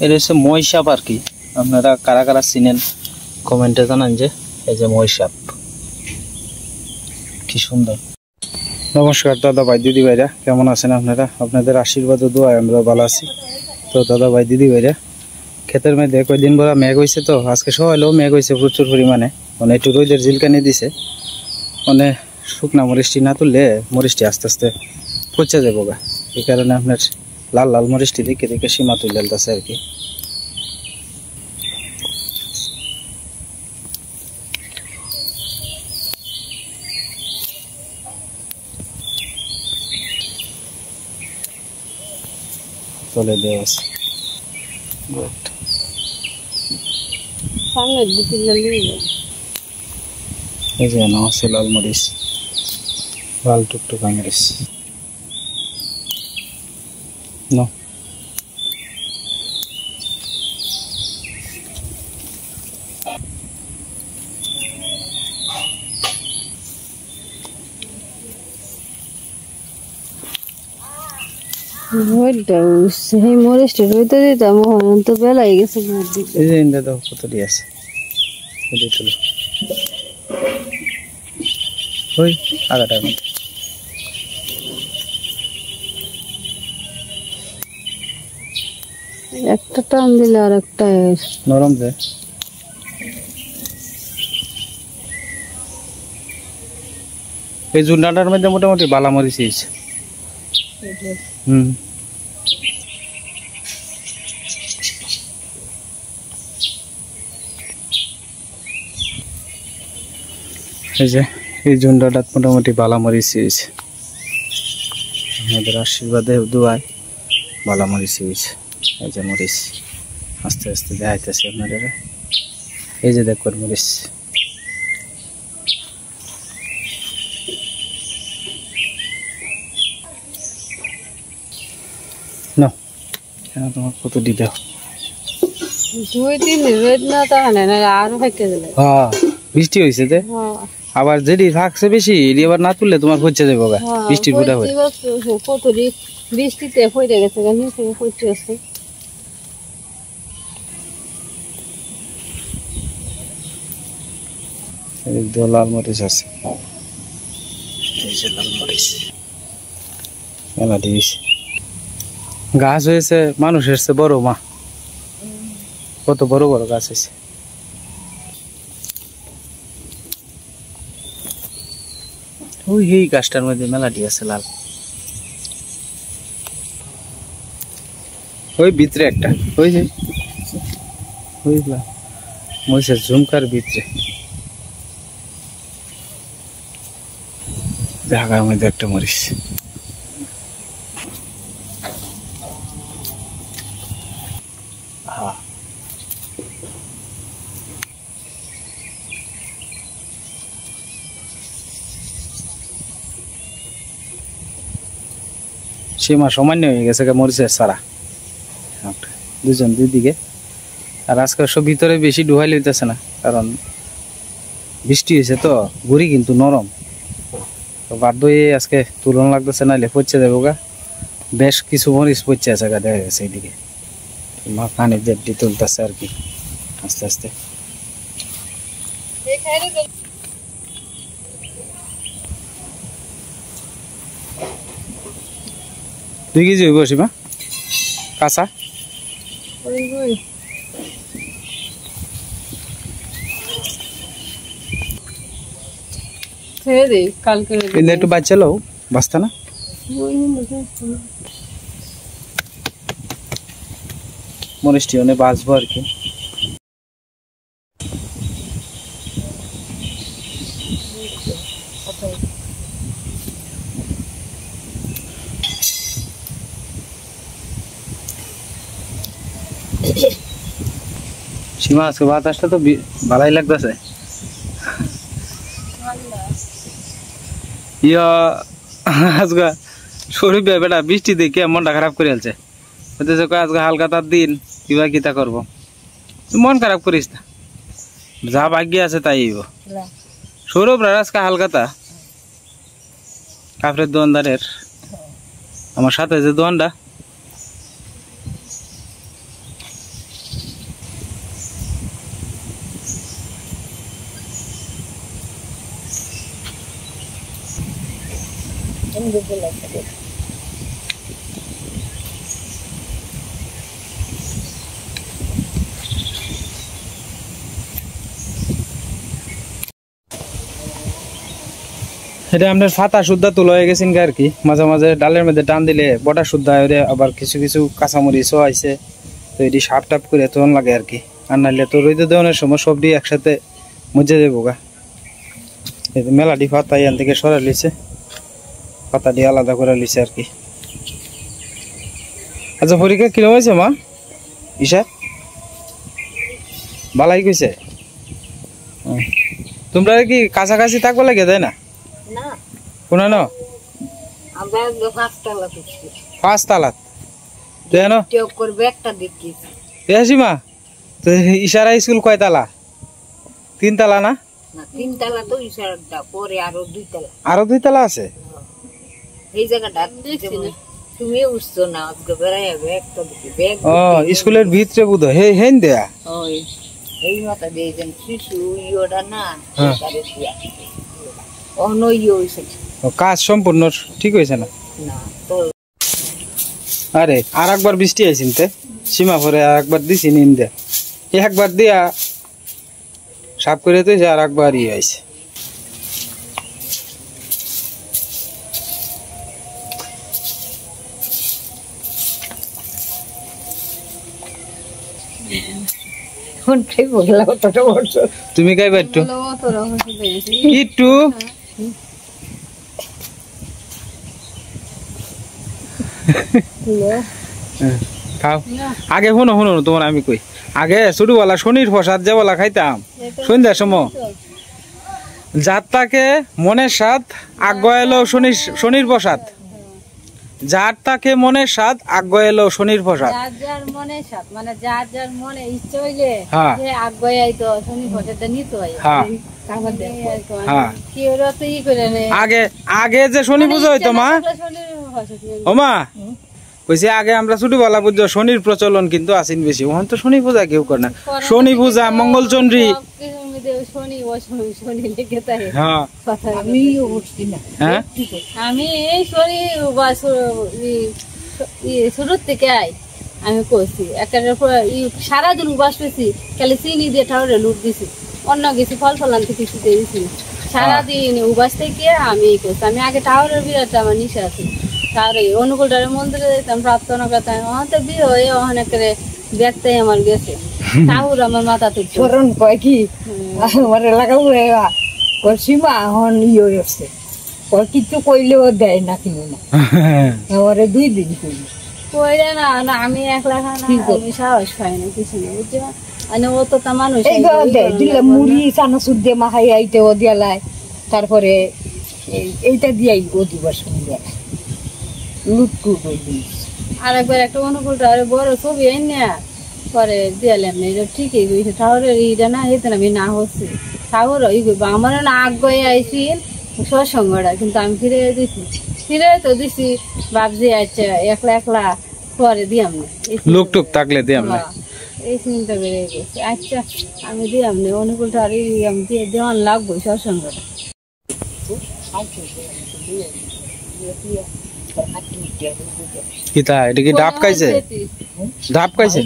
এটা হচ্ছে মই সাপ আর কি। আপনারা কারা কারা চিনেন কমেন্টে জানান যে এই যে মই সাপ কি সুন্দর। নমস্কার দাদা ভাই দিদি ভাইরা, কেমন আছেন আপনারা? আপনাদের আশীর্বাদ ও দোয়ায় আমরা ভালো আছি। তো দাদা ভাই দিদি ভাইরা, ক্ষেতের মধ্যে কয়েকদিন ভরা মেঘ হয়েছে, তো আজকে সকালেও মেঘ হয়েছে প্রচুর পরিমাণে, মানে একটু রোদের ঝিলকানি দিছে। মানে শুকনা মরিচটি না তুললে মরিচটি আস্তে আস্তে পচে যাবো গা, এই কারণে আপনার লাল লাল মরিচটি দেখে দেখে সীমা তুলে আলতেছে আর কি। তলে দেওয়া আছে এই যে না আছে লাল মরিচ, লাল টুকটুকা মরিচ না। সেই মরিচটা রইতে দিতাম, তো বেলা হয়ে গেছে। এই যে ইন্দা দাও কত দিয়ে আছে, ওই আগাটা একটা টান দিলে আর একটা নরম যে। এই জুন্ডাটার মধ্যে মোটামুটি বালা মরিচ। এই যে এই জুন্ডাটাত মোটামুটি বালা মরিচ হয়েছে, আমাদের আশীর্বাদে দোয়ায় বালা মরিচ হয়েছে। এই যে মরিচ আস্তে আস্তে দেখাইতেছে আপনারা, এই যে দেখুন মরিচ। না তোমার কত দিতে বৃষ্টি হয়েছে যে, আবার যেটি থাকছে বেশি এবার না তুললে তোমার হচ্ছে যাবো বৃষ্টির ফুটা হয়ে। কত বৃষ্টিতে হয়ে গেছে, লাল মরিচ আছে, এই যে লাল মরিচ মেলা দিয়েছে। গাছ হয়েছে মানুষের চেয়ে বড় মা, কত বড় বড় গাছ হয়েছে। ওই এই গাছটার মধ্যে মেলাটি আছে লাল, ওই ভিতরে একটা ওই যে ওই মরিচের ঝুমকার ভিতরে ঢাকার মধ্যে একটা মরিচ। সীমা সামান্য হয়ে গেছে মরিচের সারা, দুজন দুই দিকে। আর আজকে সব ভিতরে বেশি ডুহাই লইতেছে না, কারণ বৃষ্টি হয়েছে তো গুড়ি কিন্তু নরম, তো বাধ্য হয়ে আজকে তুলন লাগতেছে, নাইলে পচে যাবো গা। বেশ কিছু মরিচ পচে আছে গা, দেখা গেছে এইদিকে মা পানি দিয়ে তুলতেছে আর কি আস্তে আস্তে। দুই কেজি হইব সীমা কাঁচা? একটু বাচ্চা লো বাঁচতা না, মরিচটি অনেক বাঁচবো আর কি। সীমা আজকে বাতাসটা তো ভালোই লাগতেছে। ইয়া আজকে শরীর বেটা বৃষ্টি দেখে মনটা খারাপ করে আলছে, আজকে হালকা তার দিন কিবা কিতা করবো, মন খারাপ করিস না, যা ভাগ্য আছে তাই সৌরভ আজকে হালকাতা কাপড়ের দোকানদারের আমার সাথে যে দোকানটা এটা আপনার ফাতা শুদ্ধা তুলা হয়ে গেছেন আর কি, মাঝে মাঝে ডালের মধ্যে টান দিলে বটা শুদ্ধা হয়, আবার কিছু কিছু কাঁচামরিচও আইছে, তো এটি সাপ টাপ করে তখন লাগে আর কি। আর নাহলে তো রইতে দেওয়ানোর সময় সবটি একসাথে মজে যাবো গা। মেলাটি পাতা এখান থেকে সরা লিছে, পাতাটি আলাদা করে লিছে আর কি। আচ্ছা পরীক্ষা কিরম হয়েছে মা? ঈশা বালাই কইছে? তোমরা কি কাছাকাছি থাকবো লাগে তাই না? কোন না পাঁচ তালাত মা? তো ইশারা স্কুল কয় তালা? 3 তালা না? 3 তালা তো ইশারা পরে আরো 2 তালা, আরো 2 তালা আছে এই জায়গাটা তুমি উঠছো না আজকে বেড়াই হবে একটা ব্যাগ। ও স্কুলের ভিতরে বুধ হেন দেয়া ওই এই মাথা দিয়ে যেন শিশু ইয়োটা না তারে দিয়া অনইয় হইছে। কাজ সম্পূর্ণ ঠিক হয়েছে না? না তো আরে আর একবার বৃষ্টি আইছিন তে সীমা ভরে আর একবার দিছি নিন দে, একবার দিয়া সাফ করে তুই আর একবার ই আইছে। তুমি খাইবা একটু একটু খাও। আগে শুনো শুনো তোমার আমি কই, আগে ছোটবেলা শনির প্রসাদ যে বলা খাইতাম সন্ধ্যার সময়, যার তাকে মনের স্বাদ আজ্ঞা এলো শনির প্রসাদ, যার তাকে মনের স্বাদ আজ্ঞা এলো শনির প্রসাদ। যার মনের স্বাদ মানে যার মনে ইচ্ছে হইলে যে আজ্ঞা আইতো শনির প্রসাদটা নিতে হয়। আগে আগে যে শনি পুজো হইতো মা, ও মা কইছে আগে আমরা ছোটবেলা পুজো শনির প্রচলন কিন্তু আসেন বেশি, ওখান তো শনি পূজা কেউ করে না। শনি পূজা মঙ্গলচন্দ্রী আমি এই শনি শুরুর থেকে আমি করছি একটা সারাদিন উপাস পেয়েছি, খালি চিনি দিয়ে ঠাউরে লুট দিছি, অন্য কিছু ফল ফল আনতে কিছু দিয়েছি সারাদিন উপাস থেকে আমি এই করছি। আমি আগে টাওয়ারের বিরাট আমার নিশা আছে, তাহলে অনুকূলটার মন্দিরে যেতাম প্রার্থনা করতাম, তো বিয়ে হয়ে অনেক দেখতেই আমার গেছে ঠাকুর আমার মাথাতে স্মরণ কয় কি আমার এলাকা সীমা এখন ইয়ে হচ্ছে কিছু কইলেও দেয় না কিনো না আমারে 2 দিন কইলে না না আমি একলা খানা আমি সাহস পাই না কিছু না বুঝছো, মানে ও তো তা মানুষ দিলে মুড়ি চানাচুর দিয়ে মাখাই আইতে ও দিয়ালায়, তারপরে এইটা দিয়াই ও দিবার সঙ্গে লুটকু আর একবার একটা অনুকূলটা আরে বড় ছবি আইন না পরে দিয়ালাম না, এটা ঠিকই গেছে ঠাকুরের ইটা না হইতে না আমি না হচ্ছে ঠাকুর ই করবো আমার না আগে আইসিল সৎসঙ্গটা, কিন্তু আমি ফিরে তো দিছি ভাবছি আচ্ছা একলা একলা পরে দিয়াম না লোক টুক থাকলে দিয়াম না, এই চিন্তা বেড়ে গেছে। আচ্ছা আমি দিয়াম না অনুকূলটা আর আমি দিয়ে দেওয়ান লাগবো সৎসঙ্গটা। কিতা এটা কি ডাব খাইছে? ডাব খাইছে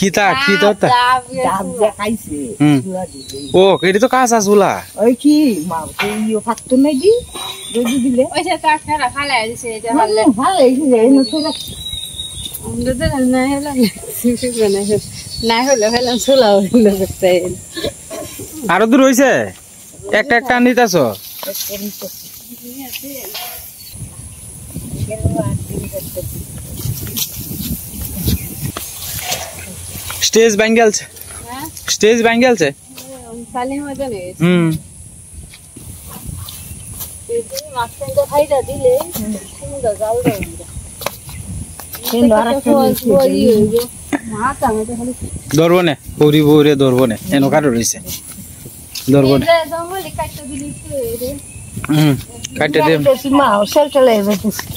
কিতা কি তো ডাব খাইছে? ও এটি তো কাঁচা ঝুলা ওই কি মা ইও ফাকতো নাই দি যদি দিলে ওইটা কাঁচা খালাই দিছে, এটা ভালো ভালো এই নতুন আমরা তো না হলো না হলো হলাম ঝুলা হলো করতে আরো দূর হইছে একটা একটা নিতাছ স্টেজ ব্যাঙ্গেলছে স্টেজ ব্যাঙ্গেলছে সালিম মজা নেই মাছটা খাইটা দিলে সুন্দর জাল দেয় ধরবনে পরি বউরে ধরবনে এনো কাটো রইছে ধরবনে কাটতে দে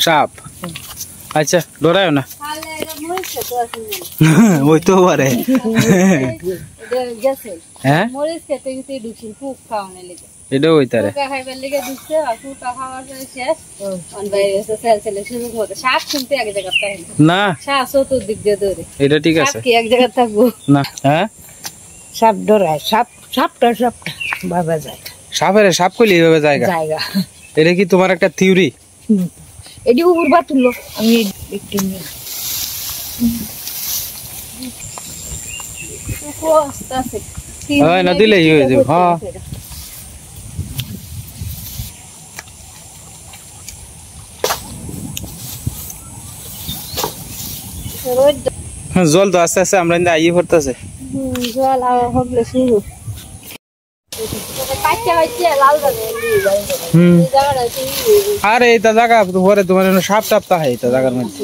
সাপ আচ্ছা ডরায় না তাহলে এটা মরিচ খেতে আছে ওই তো পারে এটা গেছে হ্যাঁ মরিচ খেতে গেছে ঢুকছি খুব খাওয়ানোর লেগে এটা ওইতারে পোকা খাইবার লেগে ঢুকছে আর পোকা খাওয়ার পরে শেষ অন বাইরে এসে সেল সেলে শুরু করতে শ্বাস শুনতে এক জায়গায় থাকে না শ্বাস চতুর্দিক দিয়ে ধরে এটা ঠিক আছে কি এক জায়গায় থাকবো না হ্যাঁ সাপ ডরায় সাপটা বাবা যায় সাপের সাপ কইলি এইভাবে জায়গা জায়গা এটা কি তোমার একটা থিওরি এটি উপর বা তুললো আমি একটু নিয়ে আস্তে আস্তে হয় না দিলেই হয়ে যাবে হ্যাঁ জল তো আস্তে আস্তে আমরা আইয়ে পড়তেছে জল আবার হবে শুরু কাচ্চা হচ্ছে লাল দানে আরে এইটা জায়গা পরে তোমার সাপ টাপ তা এটা জায়গার মধ্যে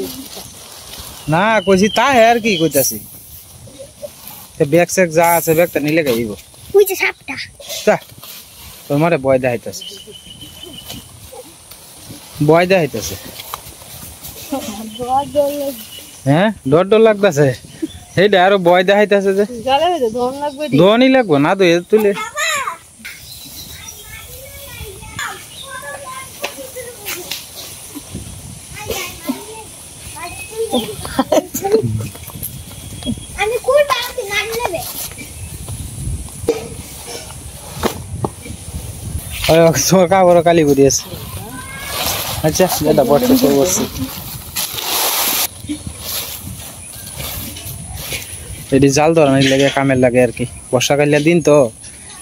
না কইছি তা হে আর কি কইতাছি ব্যাগ স্যাগ যা আছে ব্যাগটা নিলে গাইব বুঝছে সাপটা তা তোমারে ভয় দেখাইতেছে ভয় দেখাইতেছে হ্যাঁ ডর ডর লাগতেছে সেইটা আরো ভয় দেখাইতেছে যে ধনী লাগবো না তো তুলে আমি কোন বাড়িতে না নেবে তোমার কাপড় কালি করিয়েছে আচ্ছা যেটা পড়ছে সে বলছি এটি জাল ধরানি লাগে কামের লাগে আর কি বর্ষাকালের দিন তো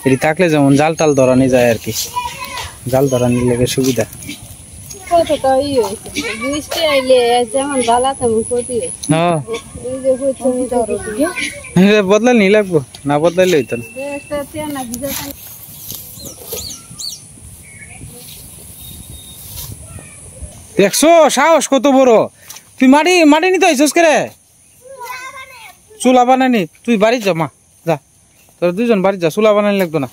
এটি থাকলে যেমন জাল টাল ধরানি যায় আর কি জাল ধরানি লাগে সুবিধা কতটা ইয়ে হয়েছে বৃষ্টি আইলে যেমন জ্বালা তেমন ক্ষতি হয় হ্যাঁ বদলানি লাগবো না বদলাইলে হইতো না দেখছো সাহস কত বড় তুই মাটি মাটি নিতে আইসস কে রে চুলা বানানি তুই বাড়ি যা মা যা তোর দুজন বাড়ি যা চুলা বানানি লাগতো না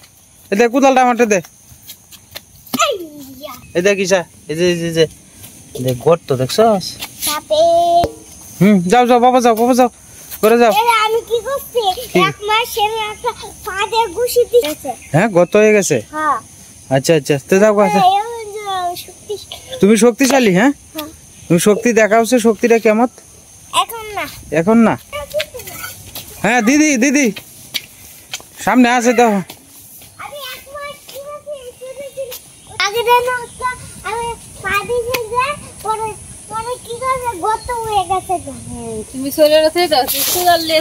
এ দেখ কোদালটা আমারটা দে এই দেখ কিসা এই যে দেখ গর্ত দেখছস যাও যাও বাবা যাও করে যাও আমি কি করছি এক মাসের একটা ফাদে গুছি দিয়েছে হ্যাঁ গর্ত হয়ে গেছে হ্যাঁ আচ্ছা আচ্ছা তো যাও কাছে তুমি শক্তিশালী হ্যাঁ তুমি শক্তি দেখাওছে শক্তিটা কেমন এখন না হ্যাঁ দিদি সামনে আছে তো আগে দেন আমি ফাদে যে পরে কি করে গর্ত হয়ে গেছে তুমি শরীরে থেকে দাও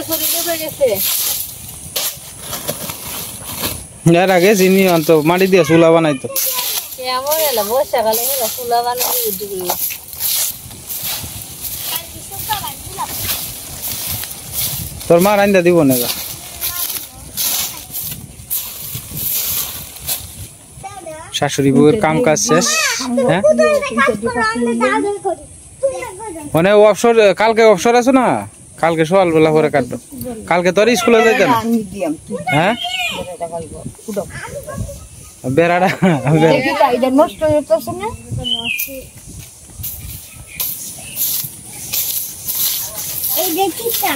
শরীরে হয়ে গেছে এর আগে চিনি অন্ত মাটি দিয়ে চুলা বানাইতো এমন এলো বর্ষাকালে এলো চুলা বানাই তোর মা রান্দা দিব না শাশুড়ি বউয়ের কাম কাজ শেষ হ্যাঁ মানে অবসর কালকে অবসর আছে না কালকে সকালবেলা করে কাটবো কালকে তোর স্কুলে যাইতে না হ্যাঁ বেড়াটা নষ্ট হয়ে যাচ্ছে না এই দেখিটা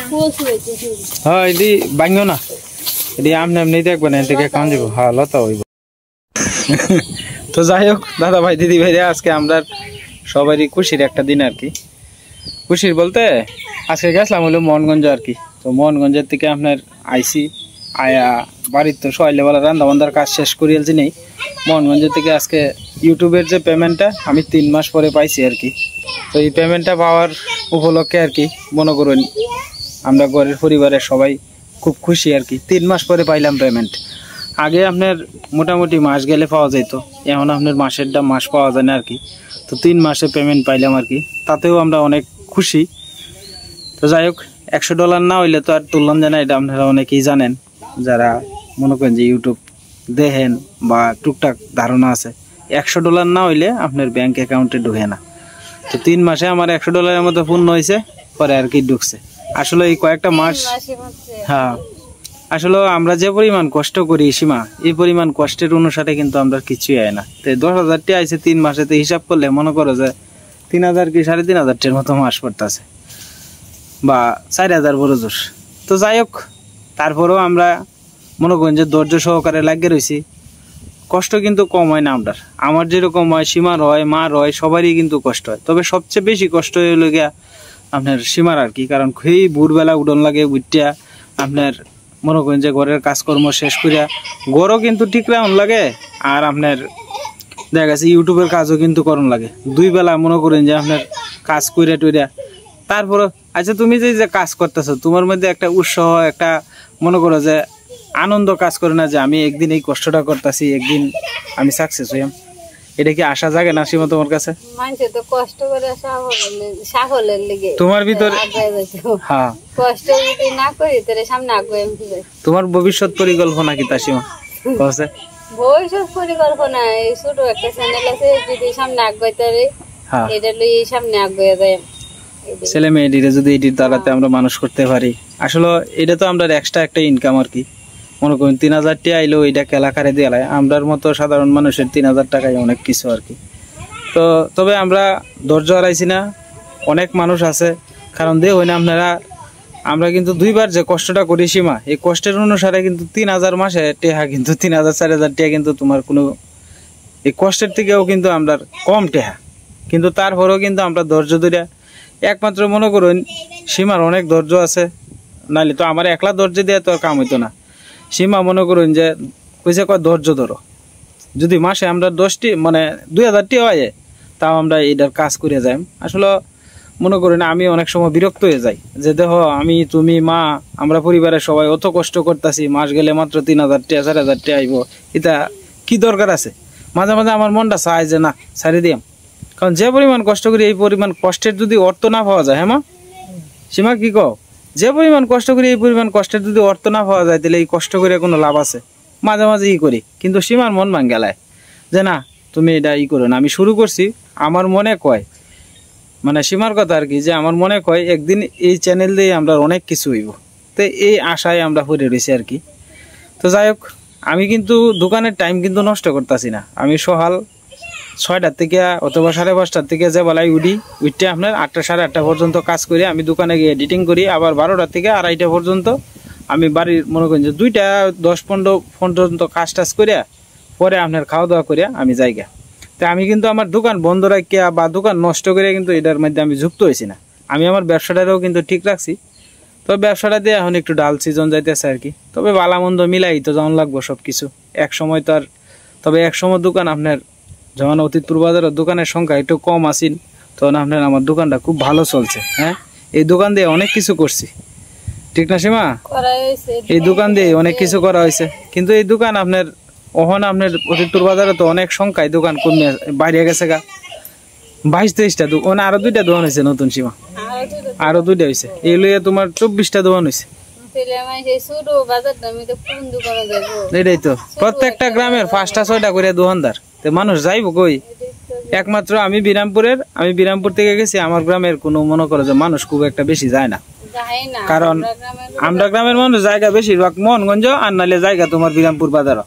হ্যাঁ এদি বাঙ্গো না এদি আমনে দেখবো না এদিকে কাম দিব হ্যাঁ লতা হইব তো যাই হোক দাদা ভাই দিদি ভাইরা আজকে আমরা সবারই খুশির একটা দিন আর কি খুশির বলতে আজকে গেছিলাম হলো মোহনগঞ্জ আর কি তো মোহনগঞ্জের থেকে আপনার আইসি আয়া বাড়ির তো সকালবেলা রান্না বান্ধার কাজ শেষ করিয়েছি নেই মোহনগঞ্জের থেকে আজকে ইউটিউবের যে পেমেন্টটা আমি 3 মাস পরে পাইছি আর কি তো এই পেমেন্টটা পাওয়ার উপলক্ষে আর কি মনে করুন আমরা ঘরের পরিবারের সবাই খুব খুশি আর কি 3 মাস পরে পাইলাম পেমেন্ট আগে আপনার মোটামুটি মাস গেলে পাওয়া যেত এখন আপনার মাসেরটা মাস পাওয়া যায় না আর কি তো 3 মাসে পেমেন্ট পাইলাম আর কি তাতেও আমরা অনেক খুশি তো যাই হোক $100 না হইলে তো আর তুললাম জানা এটা আপনারা অনেকেই জানেন যারা মনে করেন যে ইউটিউব দেখেন বা টুকটাক ধারণা আছে $100 না হইলে আপনার ব্যাংক অ্যাকাউন্টে ঢুকে না তো 3 মাসে আমার $100 মতো পূর্ণ হয়েছে পরে আর কি ঢুকছে আসলে এই কয়েকটা মাস হ্যাঁ আসলে আমরা যে পরিমাণ কষ্ট করি সীমা এই পরিমাণ কষ্টের অনুসারে কিন্তু আমরা কিছুই হয় না তো 10,000 টাকা আইছে 3 মাসেতে হিসাব করলে মনে করো যে 3000 কি 3500 মতো মাস পড়তেছে বা 4000 বড় জোর। তো যাই হোক, তারপরেও আমরা মনে করেন যে ধৈর্য সহকারে লাগিয়ে রয়েছি। কষ্ট কিন্তু কম হয় না আমার যেরকম হয়, সীমার হয়, মার হয়, সবারই কিন্তু কষ্ট হয়। তবে সবচেয়ে বেশি কষ্ট হইল গিয়া আপনার সীমার আর কি, কারণ সেই ভোরবেলা উঠন লাগে, উঠিয়া আপনার মনে করেন যে ঘরের কাজকর্ম শেষ করিয়া ঘরও কিন্তু ঠিক রাউন লাগে, আর আপনার দেখা গেছে ইউটিউবের কাজও কিন্তু করণ লাগে। 2 বেলা মনে করেন যে আপনার কাজ কইরা টইরা তারপরে আচ্ছা তুমি যে কাজ করতেছো, তোমার মধ্যে একটা উৎসাহ, একটা মনে করো যে আনন্দ কাজ করে না যে আমি একদিন এই কষ্টটা করতেছি, একদিন আমি সাকসেস হইম, এটা কি আশা জাগে না সীমা তোমার কাছে? মানুষে তো কষ্ট করে সাফল্যের লেগে তোমার ভিতরে হ্যাঁ কষ্ট যদি না করি তাহলে সামনে আগুয়ে তোমার ভবিষ্যৎ পরিকল্পনা কি তা সীমা? ভবিষ্যৎ পরিকল্পনা এই ছোট একটা চ্যানেল আছে, যদি সামনে আগুয়ে তাহলে এটা লই সামনে আগুয়ে যায়। ছেলে মেয়েটিরে যদি এটির দ্বারাতে আমরা মানুষ করতে পারি, আসলে এটা তো আমরা এক্সট্রা একটা ইনকাম আর কি। মনে করুন 3000 টাকা আইলো, এটা কেলাকারে দিয়ে আলায় আমরার মতো সাধারণ মানুষের 3000 টাকায় অনেক কিছু আর কি। তো তবে আমরা ধৈর্য হারাইছি না, অনেক মানুষ আছে, কারণ দে হয় না আপনারা, আমরা কিন্তু 2 বার যে কষ্টটা করি সীমা, এই কষ্টের অনুসারে কিন্তু 3000 মাসে টেহা কিন্তু 3000-4000 টাকা কিন্তু তোমার কোনো এই কষ্টের থেকেও কিন্তু আমরা কম টেহা, কিন্তু তারপরেও কিন্তু আমরা ধৈর্য ধরে একমাত্র মনে করুন সীমার অনেক ধৈর্য আছে, নাইলে তো আমার একলা ধৈর্য দিয়ে তো আর কাম হইতো না। সীমা মনে করুন যে কইছে কয় ধৈর্য ধরো, যদি মাসে আমরা 10টি মানে 2000 টাকা হয় তাও আমরা এটার কাজ করে যাই। আসলে মনে করেন আমি অনেক সময় বিরক্ত হয়ে যাই যে দেখো আমি তুমি মা আমরা পরিবারের সবাই অত কষ্ট করতেছি, মাস গেলে মাত্র 3000 টাকা 4000 টাকা আইব, এটা কি দরকার আছে? মাঝে মাঝে আমার মনটা চায় যে না ছাড়ি দিয়াম, কারণ যে পরিমাণ কষ্ট করি এই পরিমাণ কষ্টের যদি অর্থ না পাওয়া যায়, হ্যাঁ মা সীমা কি কও, যে পরিমাণ কষ্ট করি এই পরিমাণ কষ্টের যদি অর্থ না পাওয়া যায় তাহলে এই কষ্ট করে কোনো লাভ আছে? মাঝে মাঝে করি, কিন্তু সীমার মন ভাঙ্গেলায় যে না তুমি এটা করো না। আমি শুরু করছি, আমার মনে কয় মানে সীমার কথা আর কি, যে আমার মনে কয় একদিন এই চ্যানেল দিয়ে আমরা অনেক কিছু হইব, তো এই আশায় আমরা পড়ে রয়েছি আর কি। তো যাই হোক, আমি কিন্তু দোকানের টাইম কিন্তু নষ্ট করতেছি না। আমি সকাল 6টার থেকে অথবা 5:30টার থেকে যে বেলায় উঠে আপনার 8টা 8:30 পর্যন্ত কাজ করি, আমি দোকানে গিয়ে এডিটিং করি, আবার 12টা থেকে 2:30 পর্যন্ত আমি বাড়ির মনে করেন যে 2টা 10-15 পর্যন্ত কাজ টাজ করিয়া পরে আপনার খাওয়া দাওয়া করিয়া আমি যাইগা। তো আমি কিন্তু আমার দোকান বন্ধ রাখিয়া বা দোকান নষ্ট করে কিন্তু এটার মধ্যে আমি যুক্ত হয়েছি না, আমি আমার ব্যবসাটারও কিন্তু ঠিক রাখছি। তো ব্যবসাটা দিয়ে এখন একটু ডাল সিজন যাইতেছে আর কি, তবে ভালো মন্দ মিলাই তো যেমন লাগবো সব কিছু এক সময় তো আর, তবে এক সময় দোকান আপনার যখন অতীতপুর বাজারের দোকানের সংখ্যা একটু কম আসিন তখন আপনার আমার দোকানটা খুব ভালো চলছে। হ্যাঁ, এই দোকান দিয়ে অনেক কিছু করছি, ঠিক না সীমা? এই দোকান দিয়ে অনেক কিছু করা হয়েছে, কিন্তু এই দোকান আপনার ওখানে আপনার অতীতপুর বাজারে তো অনেক সংখ্যায় দোকান কমে বাইরে গেছে গা, 22-23টা দোকান, আরো 2টা দোকান হয়েছে নতুন সীমা, আরো 2টা হয়েছে, এই লইয়া তোমার 24টা দোকান হয়েছে। এটাই তো, প্রত্যেকটা গ্রামের 5টা-6টা করে দোকানদার, তো মানুষ যাইবো কই? একমাত্র আমি বিরামপুর থেকে গেছি, আমার গ্রামের কোনো মনে করো যে মানুষ খুব একটা বেশি যায় না, কারণ আমরা গ্রামের মানুষ জায়গা বেশিরভাগ মোহনগঞ্জ আর নাহলে জায়গা তোমার বিরামপুর বাজার,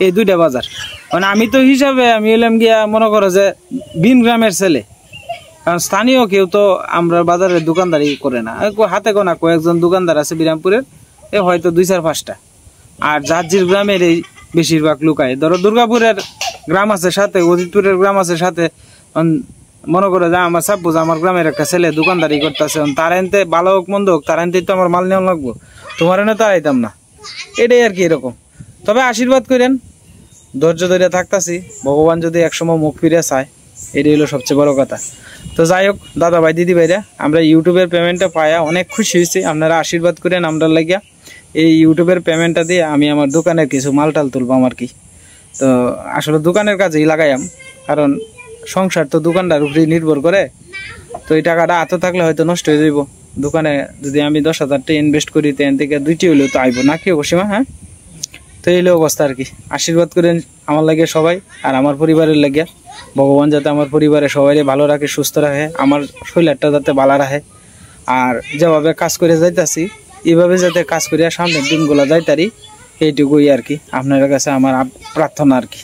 এই 2টা বাজার। মানে আমি তো হিসাবে আমি এলাম গিয়া মনে করো যে বিন গ্রামের ছেলে, কারণ স্থানীয় কেউ তো আমরা বাজারের দোকানদারি করে না, হাতে গোনা কয়েকজন দোকানদার আছে বিরামপুরের, এ হয়তো 2-4-5টা, আর জাজির গ্রামের এই বেশিরভাগ লুকায়। ধরো দুর্গাপুরের গ্রাম আছে সাথে, অজিতপুরের গ্রাম আছে সাথে, মনে করো যে আমার সাপোজ আমার গ্রামের একটা ছেলে দোকানদারি করতেছে, তার এনতে ভালো হোক মন্দ হোক তার এনতে তো আমার মাল নেওয়া লাগবো, তোমার এনে তো আইতাম না, এটাই আর কি এরকম। তবে আশীর্বাদ করেন, ধৈর্য ধরে থাকতাছি, ভগবান যদি একসময় মুখ ফিরে চায়, এটাই হলো সবচেয়ে বড় কথা। তো যাই হোক দাদা ভাই দিদি ভাইরা, আমরা ইউটিউবের পেমেন্টটা পাইয়া অনেক খুশি হয়েছি, আপনারা আশীর্বাদ করেন আমরা লাগিয়া। এই ইউটিউবের পেমেন্টটা দিয়ে আমি আমার দোকানের কিছু মালটাল তুলবো আমার কি, তো আসলে দোকানের কাজেই লাগাইম, কারণ সংসার তো দোকানটার উপরেই নির্ভর করে। তো এই টাকাটা হাতে থাকলে হয়তো নষ্ট হয়ে যাইব, দোকানে যদি আমি 10,000 টাকা ইনভেস্ট করি তেন থেকে 2টি হইলেও তো আইব নাকি অবশ্যই। হ্যাঁ, তো এই অবস্থা আর কি। আশীর্বাদ করেন আমার লাগে সবাই, আর আমার পরিবারের লাগে ভগবান যাতে আমার পরিবারে সবাই ভালো রাখে, সুস্থ রাখে, আমার শরীরটা যাতে ভালো রাখে, আর যেভাবে কাজ করে যাইতাছি এইভাবে যাতে কাজ করিয়া সামনের দিনগুলো যাইতারি, এইটুকুই আর কি আপনার কাছে আমার প্রার্থনা আর কি।